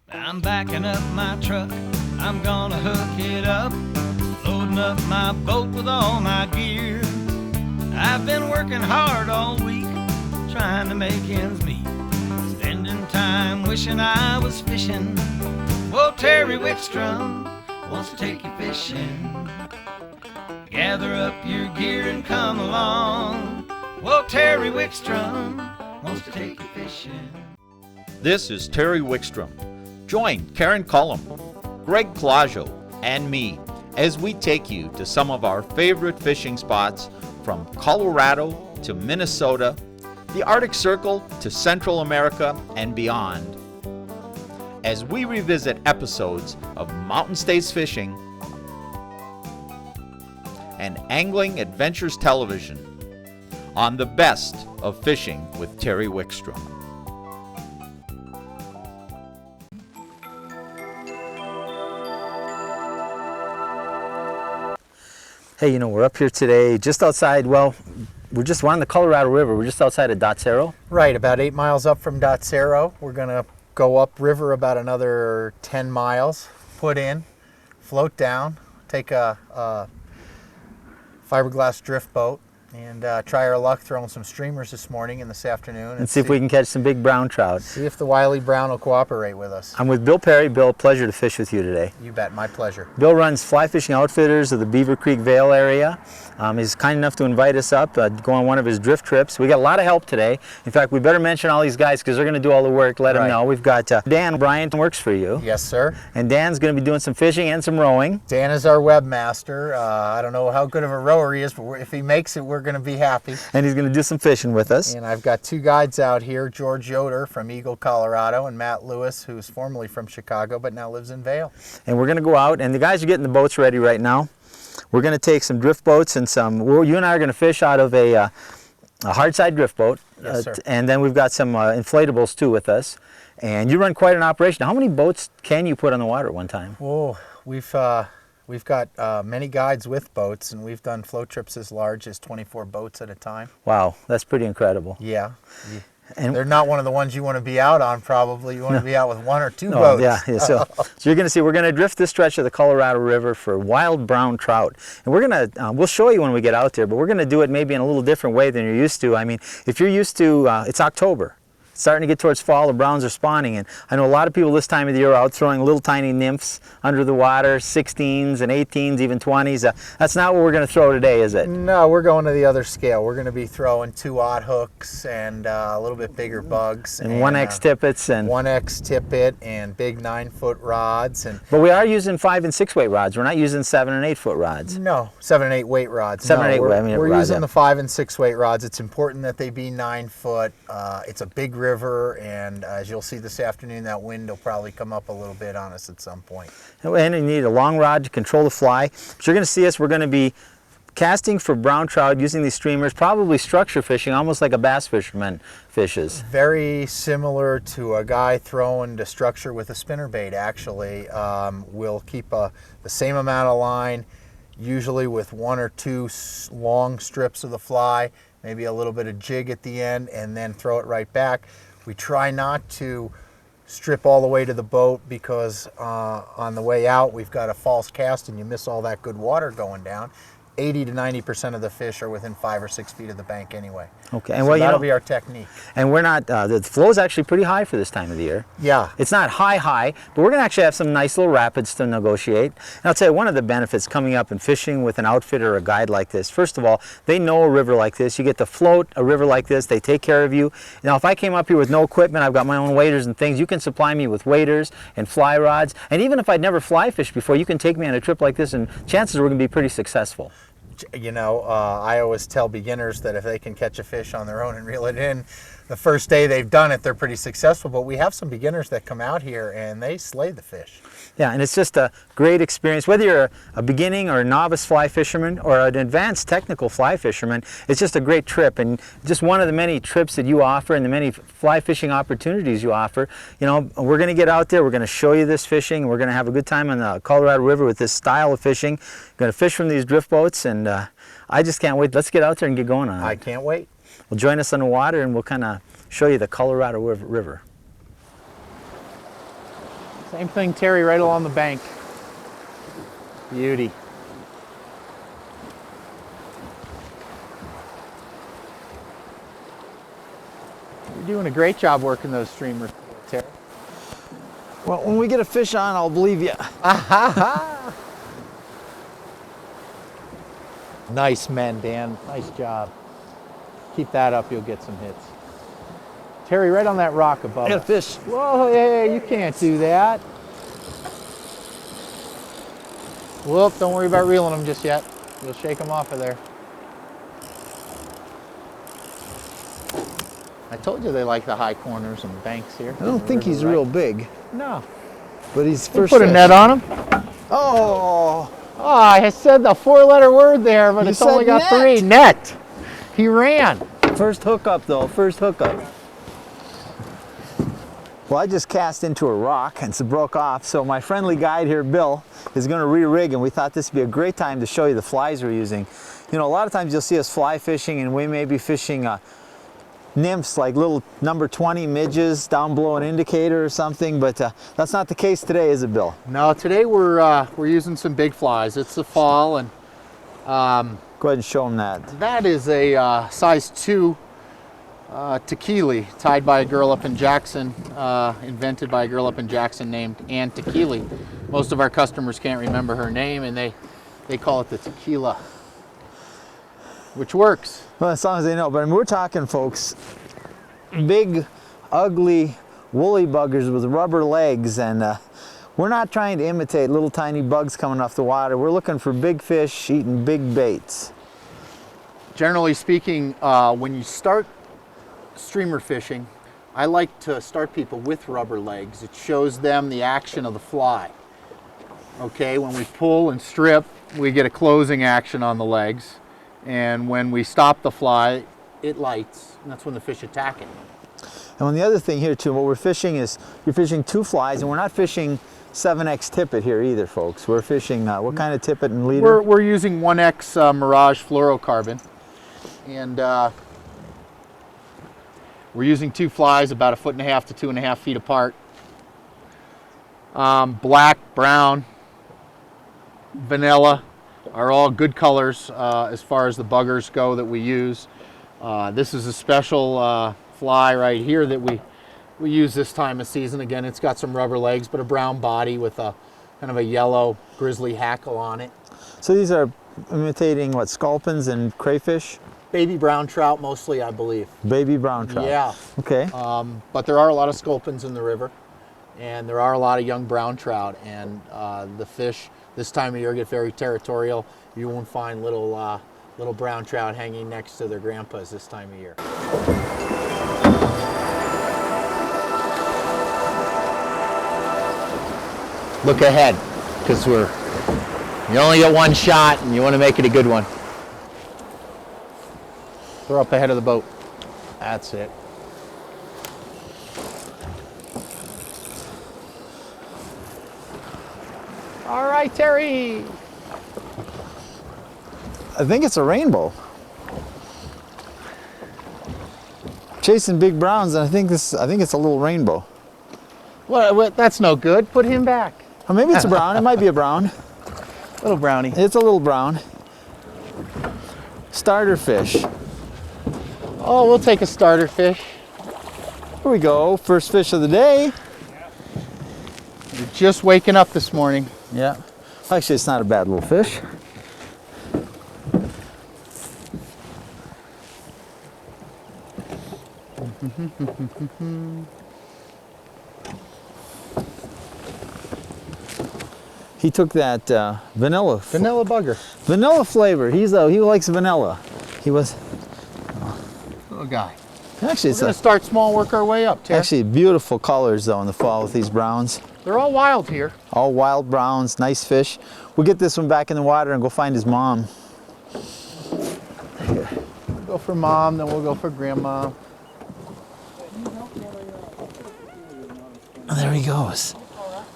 I'm backing up my truck, I'm gonna hook it up, loading up my boat with all my gear. I've been working hard all week, trying to make ends meet, spending time wishing I was fishing. Well, Terry Wickstrom wants to take you fishing. Gather up your gear and come along. Well, Terry Wickstrom wants to take you fishing. This is Terry Wickstrom. Join Karen Cullum, Greg Claggio, and me as we take you to some of our favorite fishing spots from Colorado to Minnesota, the Arctic Circle to Central America and beyond. As we revisit episodes of Mountain States Fishing and Angling Adventures Television on the best of fishing with Terry Wickstrom. Hey, we're up here today just outside, we're on the Colorado River. We're just outside of Dotsero. Right, about 8 miles up from Dotsero. We're going to go upriver about another 10 miles, put in, float down, take a fiberglass drift boat, and try our luck throwing some streamers this morning and this afternoon. And see if we can catch some big brown trout. See if the wily brown will cooperate with us. I'm with Bill Perry. Bill, pleasure to fish with you today. You bet, my pleasure. Bill runs Fly Fishing Outfitters of the Beaver Creek Vale area. He's kind enough to invite us up, go on one of his drift trips. We got a lot of help today. In fact, we better mention all these guys because they're going to do all the work. Let them know. We've got Dan Bryant works for you. Yes, sir. And Dan's going to be doing some fishing and some rowing. Dan is our webmaster. I don't know how good of a rower he is, but if he makes it, we're going to be happy. And he's going to do some fishing with us. And I've got two guides out here, George Yoder from Eagle, Colorado, and Matt Lewis, who's formerly from Chicago, but now lives in Vail. And we're going to go out, and the guys are getting the boats ready right now. We're going to take some drift boats and you and I are going to fish out of a hardside drift boat. Yes, sir. And then we've got some inflatables too with us. And you run quite an operation. How many boats can you put on the water at one time? Oh, we've got many guides with boats, and we've done float trips as large as 24 boats at a time. Wow, that's pretty incredible. Yeah. And they're not one of the ones you want to be out on, probably. You want to be out with one or two boats. Yeah. So you're going to see, we're going to drift this stretch of the Colorado River for wild brown trout. And we're going to, we'll show you when we get out there, but we're going to do it maybe in a little different way than you're used to. I mean, if you're used to, it's October. Starting to get towards fall, the browns are spawning, and I know a lot of people this time of the year are out throwing little tiny nymphs under the water, 16s and 18s, even 20s. That's not what we're going to throw today, is it? No, we're going to the other scale. We're going to be throwing 2-aught hooks and a little bit bigger bugs. And 1X tippets. And 1X tippet and big 9-foot rods. But we are using 5 and 6 weight rods. We're not using 7 and 8 foot rods. No, 7 and 8 weight rods. 7 and 8 weight. We're using the 5 and 6 weight rods. It's important that they be 9 foot. It's a big river, and as you'll see this afternoon, that wind will probably come up a little bit on us at some point. And you need a long rod to control the fly. But you're going to see us, we're going to be casting for brown trout using these streamers, probably structure fishing, almost like a bass fisherman fishes. Very similar to a guy throwing to structure with a spinnerbait, actually. We'll keep the same amount of line, usually with 1 or 2 long strips of the fly, maybe a little bit of jig at the end, and then throw it right back. We try not to strip all the way to the boat because on the way out we've got a false cast and you miss all that good water going down. 80 to 90% of the fish are within 5 or 6 feet of the bank anyway. Okay, and so well, that'll be our technique. And we're not, the flow is actually pretty high for this time of the year. Yeah. It's not high, but we're going to actually have some nice little rapids to negotiate. And I'll tell you, one of the benefits coming up and fishing with an outfitter or a guide like this, first of all, they know a river like this. You get to float a river like this. They take care of you. Now, if I came up here with no equipment, I've got my own waders and things. You can supply me with waders and fly rods. And even if I'd never fly fished before, you can take me on a trip like this, and chances are we're going to be pretty successful. I always tell beginners that if they can catch a fish on their own and reel it in, the first day they've done it, they're pretty successful. But we have some beginners that come out here and they slay the fish. Yeah, and it's just a great experience. Whether you're a beginning or a novice fly fisherman or an advanced technical fly fisherman, it's just a great trip, and just one of the many trips that you offer and the many fly fishing opportunities you offer. We're going to get out there, we're going to show you this fishing, we're going to have a good time on the Colorado River with this style of fishing. We're going to fish from these drift boats, and I just can't wait. Let's get out there and get going on it. I can't wait. Well, join us on the water and we'll kind of show you the Colorado River. Same thing, Terry, right along the bank. Beauty. You're doing a great job working those streamers, Terry. Well, when we get a fish on, I'll believe you. Nice men, Dan. Nice job. Keep that up, you'll get some hits. Terry, right on that rock above I got a us. fish. Whoa, hey, you can't do that. Whoop, don't worry about reeling them just yet. You'll shake them off of there. I told you they like the high corners and banks here. I don't think he's real big, No. but he's You first put a fish. net on him? Oh, Oh, I said the four-letter word there, but You it's only said got net. 3. Net. He ran. first hookup though, first hookup. Well, I just cast into a rock and it broke off, so my friendly guide here, Bill, is going to re-rig, and we thought this would be a great time to show you the flies we're using. You know, a lot of times you'll see us fly fishing and we may be fishing nymphs, like little number 20 midges down below an indicator or something, but that's not the case today, is it, Bill? No, today we're using some big flies. It's the fall, and Go ahead and show them that. that is a size 2 tequila tied by a girl up in Jackson, invented by a girl up in Jackson named Ann Tequila. Most of our customers can't remember her name, and they call it the tequila, which works. Well, as long as they know, but I mean, we're talking, folks, big, ugly, woolly buggers with rubber legs, and we're not trying to imitate little tiny bugs coming off the water. We're looking for big fish eating big baits. Generally speaking, when you start streamer fishing, I like to start people with rubber legs. It shows them the action of the fly. Okay, when we pull and strip, we get a closing action on the legs. And when we stop the fly, it lights, and that's when the fish attack it. And the other thing here too, what we're fishing is, you're fishing 2 flies, and we're not fishing 7X tippet here either, folks. We're fishing, what kind of tippet and leader? We're using 1X Mirage fluorocarbon. And we're using 2 flies about 1.5 to 2.5 feet apart. Black, brown, vanilla are all good colors as far as the buggers go that we use. This is a special fly right here that we use this time of season. Again, it's got some rubber legs, but a brown body with a kind of a yellow grizzly hackle on it. So these are imitating what, sculpins and crayfish? Baby brown trout mostly, I believe. Baby brown trout. Yeah. Okay. But there are a lot of sculpins in the river, and there are a lot of young brown trout, and the fish this time of year get very territorial. You won't find little brown trout hanging next to their grandpas this time of year. Look ahead, because you only get one shot, and you want to make it a good one. They're up ahead of the boat. That's it. All right, Terry. I think it's a rainbow. Chasing big browns, and I think it's a little rainbow. What? That's no good. Put him back. Or maybe it's a brown. It might be a brown. Little brownie. It's a little brown. Starter fish. Oh, we'll take a starter fish. Here we go. First fish of the day. You're just waking up this morning. Yeah. Actually, it's not a bad little fish. He took that vanilla Bugger. vanilla flavor. He likes vanilla. He was Little guy. actually We're it's gonna start small, work our way up, Terry. actually beautiful colors though in the fall with these browns. They're all wild here. All wild browns, nice fish. We'll get this one back in the water and go find his mom. We'll go for mom, then we'll go for grandma. Oh, there he goes.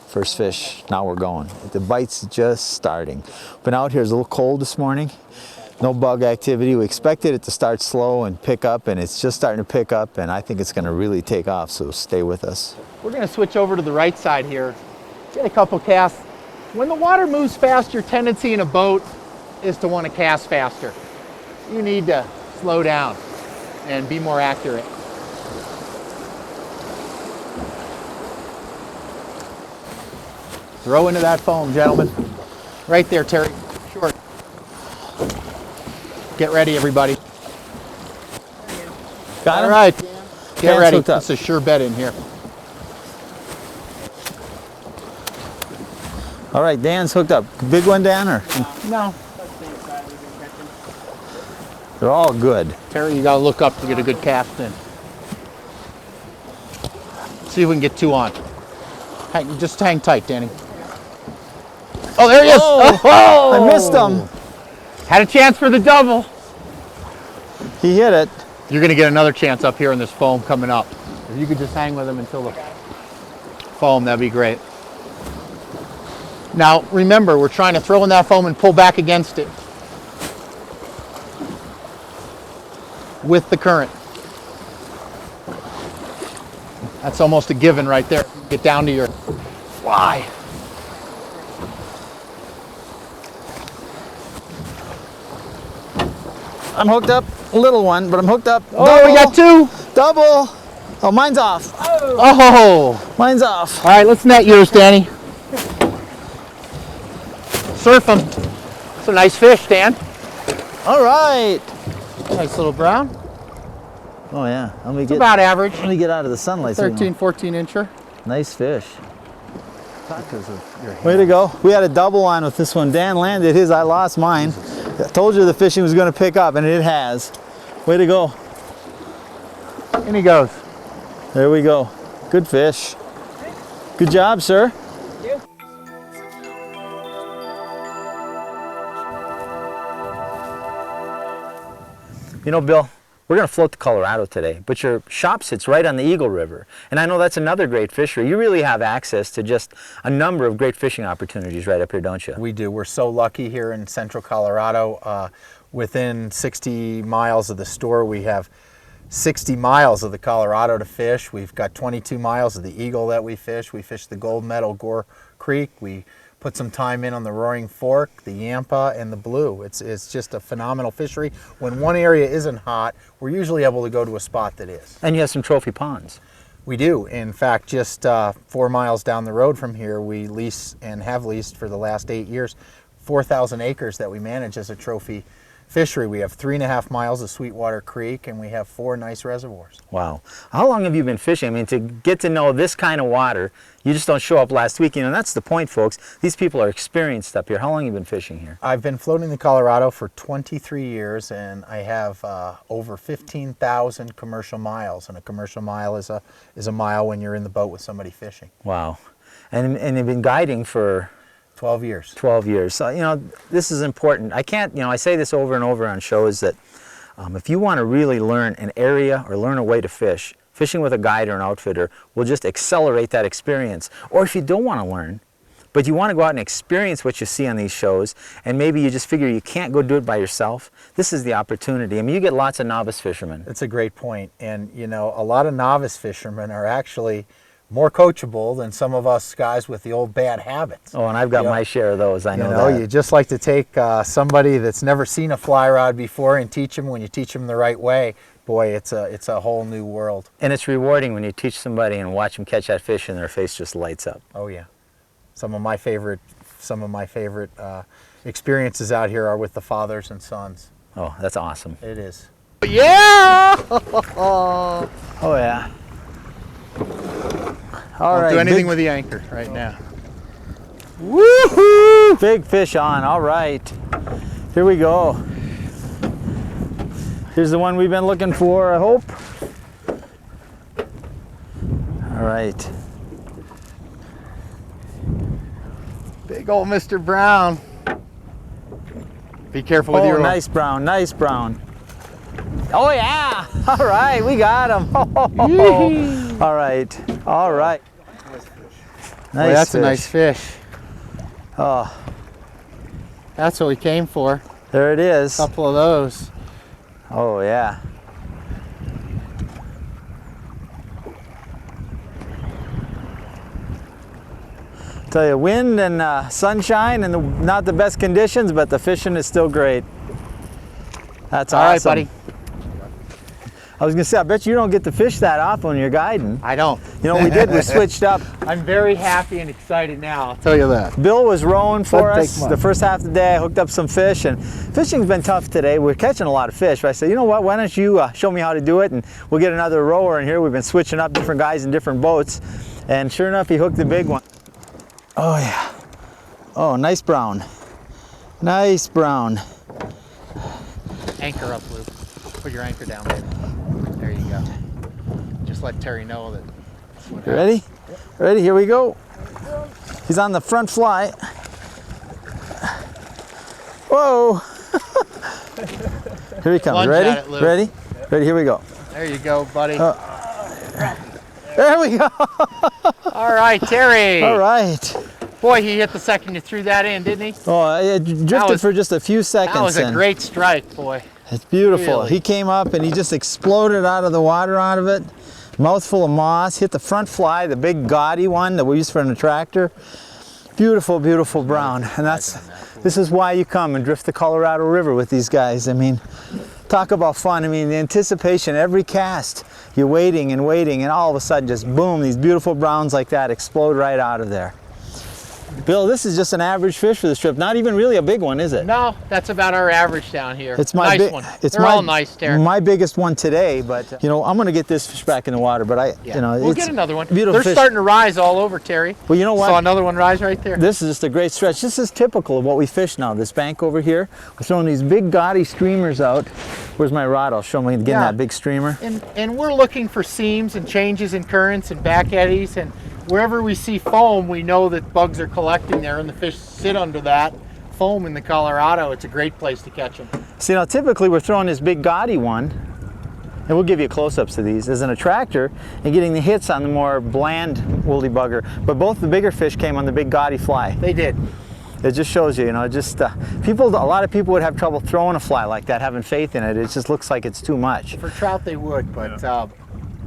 First fish. Now we're going. The bite's just starting. Been out here, it's a little cold this morning. No bug activity. We expected it to start slow and pick up, and it's just starting to pick up, and I think it's going to really take off, so stay with us. We're gonna switch over to the right side here get a couple casts. When the water moves fast, your tendency in a boat is to want to cast faster. You need to slow down and be more accurate. Throw into that foam, gentlemen. Right there, Terry. Short. Get ready, everybody. Got him? All right. Get Dan's ready. hooked up. It's a sure bet in here. All right, Dan's hooked up. Big one, Dan, or? No. They're all good. Terry, you got to look up to get a good cast in. See if we can get two on. Just hang tight, Danny. Oh, there he is. Oh, I missed him. Had a chance for the double. He hit it. You're going to get another chance up here in this foam coming up. If you could just hang with him until the foam, that'd be great. Now, remember, we're trying to throw in that foam and pull back against it with the current. That's almost a given right there. Get down to your fly. I'm hooked up. A little one, but I'm hooked up. Oh, Double. we got two. Double. Oh, mine's off. Oh. Mine's off. All right, let's net yours, Danny. Surf them. It's a nice fish, Dan. All right. Nice little brown. Oh yeah. Let me It's get. about average. Let me get out of the sunlight. so we 13, 14 incher. can- Nice fish. Way to go. We had a double on with this one. Dan landed his. I lost mine. I told you the fishing was going to pick up, and it has. Way to go. And he goes. There we go. Good fish. Good job, sir. You know, Bill, we're going to float to Colorado today, but your shop sits right on the Eagle River. And I know that's another great fishery. You really have access to just a number of great fishing opportunities right up here, don't you? We do. We're so lucky here in central Colorado. Within 60 miles of the store, we have 60 miles of the Colorado to fish. We've got 22 miles of the Eagle that we fish. We fish the Gold Medal Gore Creek. We put some time in on the Roaring Fork, the Yampa, and the Blue. It's just a phenomenal fishery. When one area isn't hot, we're usually able to go to a spot that is. And you have some trophy ponds. We do. In fact, just 4 miles down the road from here, we lease and have leased for the last 8 years 4,000 acres that we manage as a trophy fishery. We have 3.5 miles of Sweetwater Creek, and we have 4 nice reservoirs. Wow. How long have you been fishing? I mean, to get to know this kind of water, you just don't show up last week. You know, that's the point, folks. These people are experienced up here. How long have you been fishing here? I've been floating the Colorado for 23 years, and I have over 15,000 commercial miles. And a commercial mile is a mile when you're in the boat with somebody fishing. Wow. And you've been guiding for 12 years. 12 years. So, you know, this is important. I can't, you know, I say this over and over on shows that if you want to really learn an area or learn a way to fish, fishing with a guide or an outfitter will just accelerate that experience. Or if you don't want to learn, but you want to go out and experience what you see on these shows, and maybe you just figure you can't go do it by yourself, this is the opportunity. I mean, you get lots of novice fishermen. That's a great point. And, you know, a lot of novice fishermen are actually more coachable than some of us guys with the old bad habits. Oh, and I've got my share of those, I know that. You just like to take somebody that's never seen a fly rod before and teach them. When you teach them the right way, boy, it's a whole new world. And it's rewarding when you teach somebody and watch them catch that fish and their face just lights up. Oh yeah. Some of my favorite experiences out here are with the fathers and sons. Oh, that's awesome. It is. Yeah! Oh yeah. All Don't right, do anything big, with the anchor right now. woohoo! Big fish on, all right. Here we go. Here's the one we've been looking for, I hope. All right. Big old Mr. Brown. Be careful with Oh, your nice brown, nice brown. Oh yeah, all right, we got him. All right, all right. Nice Boy, that's fish. a nice fish. Oh, That's what we came for. there it is. A couple of those. Oh yeah. Tell you, wind and sunshine and not the best conditions, but the fishing is still great. That's All awesome. right, buddy. I was gonna say, I bet you don't get to fish that often when you're guiding. I don't. You know what we did? We switched up. I'm very happy and excited now, I'll tell you that. Bill was rowing for Doesn't us take much. the first half of the day. I hooked up some fish, and fishing's been tough today. We're catching a lot of fish, but I said, you know what, why don't you show me how to do it, and we'll get another rower in here. We've been switching up different guys in different boats, and sure enough, he hooked the big one. Oh yeah. Oh, nice brown. Nice brown. Anchor up, Lou. Put your anchor down, baby. There you go. Just let Terry know that. You ready? Ready, here we go. He's on the front fly. Whoa. Here he comes. Lunge Ready? at it, Lou. Ready? Ready, here we go. There you go, buddy. There we go. All right, Terry. All right. Boy, he hit the second you threw that in, didn't he? Oh, it drifted was- for just a few seconds. That was a and great strike, boy. It's beautiful. Really. He came up and he just exploded out of the water out of it. Mouthful of moss, hit the front fly, the big gaudy one that we use for an attractor. Beautiful, beautiful brown. And this is why you come and drift the Colorado River with these guys. I mean, talk about fun. I mean, the anticipation, every cast, you're waiting and waiting, and all of a sudden just boom, these beautiful browns like that explode right out of there. Bill, this is just an average fish for this trip. Not even really a big one, is it? No, that's about our average down here. It's my nice one. It's They're all nice, Terry. My biggest one today, but you know, I'm gonna get this fish back in the water. But Yeah. you know, We'll it's get another one. Beautiful They're fish. starting to rise all over, Terry. Well, you know what? Saw another one rise right there. This is just a great stretch. This is typical of what we fish now. This bank over here, we're throwing these big gaudy streamers out. Where's my rod? I'll show me again that big streamer. And we're looking for seams and changes in currents and back eddies, and wherever we see foam, we know that bugs are collecting there, and the fish sit under that foam in the Colorado. It's a great place to catch them. See, now typically we're throwing this big gaudy one, and we'll give you close-ups to these, as an attractor, and getting the hits on the more bland woolly bugger. But both the bigger fish came on the big gaudy fly. They did. It just shows you, you know, just a lot of people would have trouble throwing a fly like that, having faith in it. It just looks like it's too much. For trout, they would, but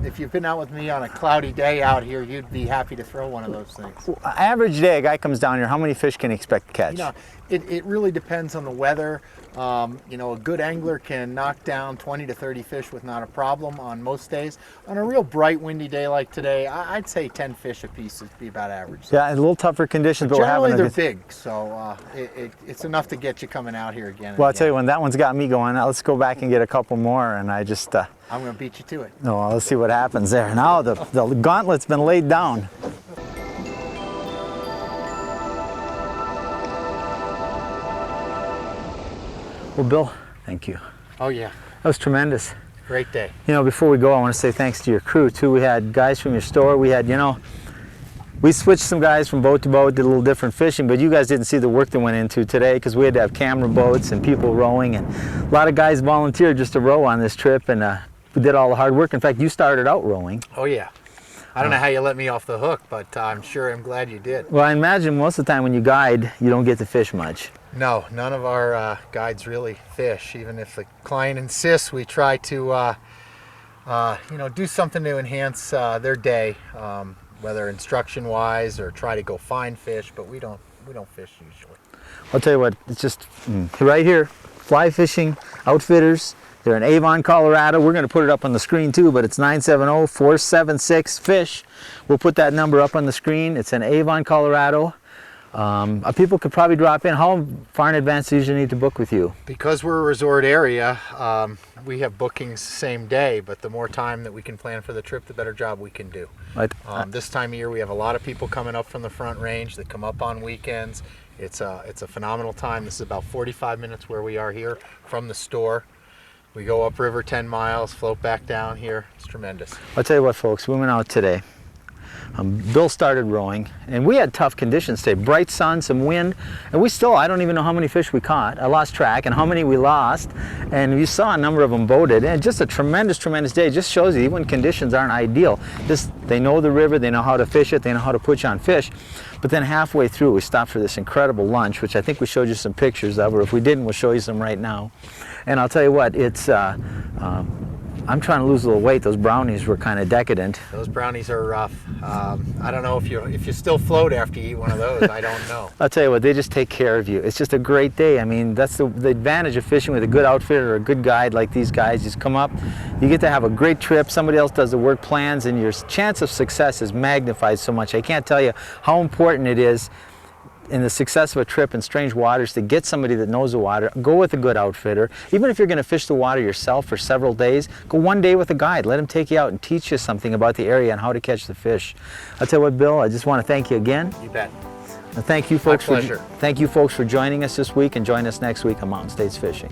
if you've been out with me on a cloudy day out here, you'd be happy to throw one of those things. Average day, a guy comes down here, how many fish can he expect to catch? You know, it really depends on the weather. You know, a good angler can knock down 20 to 30 fish with not a problem on most days. On a real bright, windy day like today, I'd say 10 fish a piece would be about average. Yeah, a little tougher conditions, but we're Generally, having they're big, so it's enough to get you coming out here again. Well, I'll tell you, when that one's got me going, let's go back and get a couple more, and I just... I'm going to beat you to it. No, well, let's see what happens there. Now the gauntlet's been laid down. Well, Bill, thank you. Oh, yeah. That was tremendous. Great day. You know, before we go, I want to say thanks to your crew, too. We had guys from your store. We had, you know, we switched some guys from boat to boat, did a little different fishing, but you guys didn't see the work that went into today because we had to have camera boats and people rowing, and a lot of guys volunteered just to row on this trip, and we did all the hard work. In fact, you started out rowing. Oh, yeah. I don't know how you let me off the hook, but I'm glad you did. Well, I imagine most of the time when you guide, you don't get to fish much. No, none of our guides really fish. Even if the client insists, we try to you know, do something to enhance their day, whether instruction-wise or try to go find fish. But we don't fish usually. I'll tell you what, it's just right here, Fly Fishing Outfitters. They're in Avon, Colorado. We're going to put it up on the screen too, but it's 970-476-FISH. We'll put that number up on the screen. It's in Avon, Colorado. People could probably drop in. How far in advance do you usually need to book with you? Because we're a resort area, we have bookings same day, but the more time that we can plan for the trip, the better job we can do. Right. This time of year, we have a lot of people coming up from the Front Range that come up on weekends. It's a phenomenal time. This is about 45 minutes where we are here from the store. We go upriver 10 miles, float back down here. It's tremendous. I'll tell you what, folks, we went out today. Bill started rowing, and we had tough conditions today. Bright sun, some wind, and we still, I don't even know how many fish we caught. I lost track, and how many we lost, and you saw a number of them boated, and just a tremendous, tremendous day. It just shows you, even when conditions aren't ideal, just they know the river, they know how to fish it, they know how to put you on fish. But then halfway through, we stopped for this incredible lunch, which I think we showed you some pictures of, or if we didn't, we'll show you some right now. And I'll tell you what, it's I'm trying to lose a little weight. Those brownies were kind of decadent. Those brownies are rough. I don't know if you still float after you eat one of those. I don't know. I'll tell you what, they just take care of you. It's just a great day. I mean, that's the advantage of fishing with a good outfitter or a good guide like these guys. Just come up, you get to have a great trip. Somebody else does the work plans, and your chance of success is magnified so much. I can't tell you how important it is in the success of a trip in strange waters to get somebody that knows the water. Go with a good outfitter. Even if you're going to fish the water yourself for several days, go one day with a guide. Let him take you out and teach you something about the area and how to catch the fish. I'll tell you what, Bill, I just want to thank you again. You bet. And thank you folks My pleasure. Thank you folks for joining us this week, and join us next week on Mountain States Fishing.